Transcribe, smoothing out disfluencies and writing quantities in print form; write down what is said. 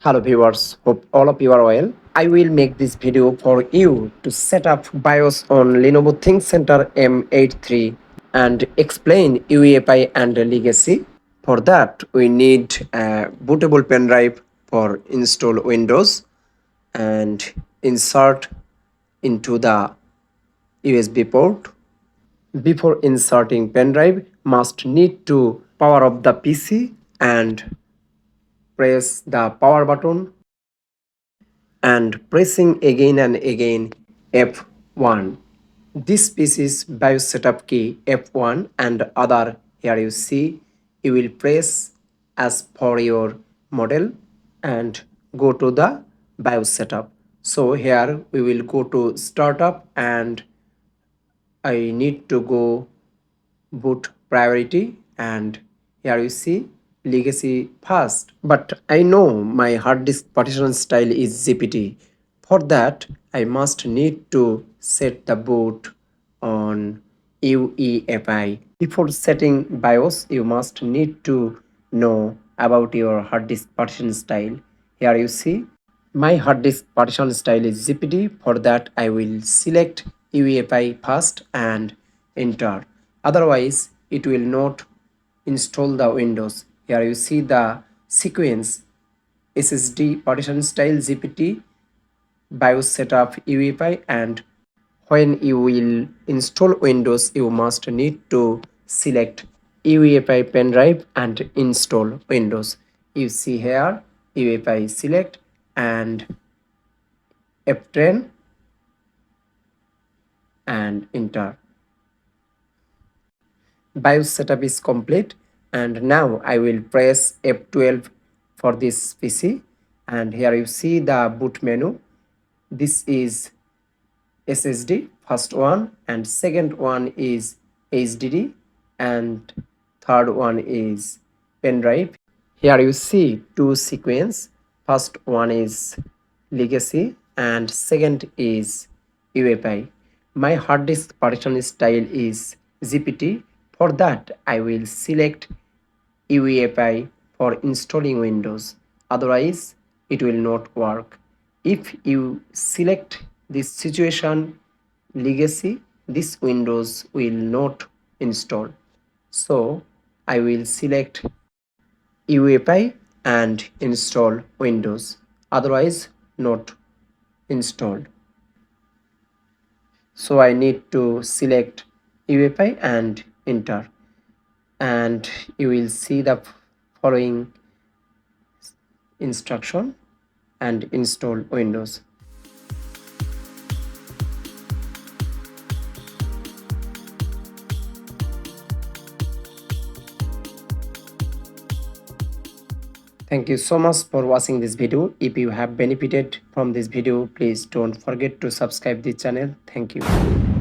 Hello viewers, hope all of you are well. I will make this video for you to set up BIOS on Lenovo ThinkCentre M83 and explain UEFI and Legacy. For that, we need a bootable pen drive for install Windows and insert into the USB port. Before inserting pen drive, must need to power up the PC and press the power button and pressing again and again F1. This piece is BIOS setup key F1 and other here you see you will press as per your model and go to the BIOS setup. So here we will go to startup and I need to go boot priority and here you see legacy first, but I know my hard disk partition style is GPT. For that I must need to set the boot on UEFI. Before setting BIOS you must need to know about your hard disk partition style. Here you see my hard disk partition style is GPT. For that I will select UEFI first and enter. Otherwise it will not install the Windows. Here you see the sequence SSD partition style GPT BIOS setup UEFI, and when you will install Windows you must need to select UEFI pen drive and install Windows. You see here UEFI select and F10 and enter. BIOS setup is complete and now I will press F12 for this PC and here you see the boot menu. This is SSD first one and second one is HDD and third one is pen drive. Here you see two sequence. First one is legacy and second is UEFI. My hard disk partition style is GPT. For that I will select UEFI for installing Windows. Otherwise it will not work. If you select this situation legacy, this Windows will not install. So I will select UEFI and install Windows. Otherwise not installed. So I need to select UEFI and enter, and you will see the following instruction and install Windows. Thank you so much for watching this video. If you have benefited from this video, please don't forget to subscribe this channel. Thank you.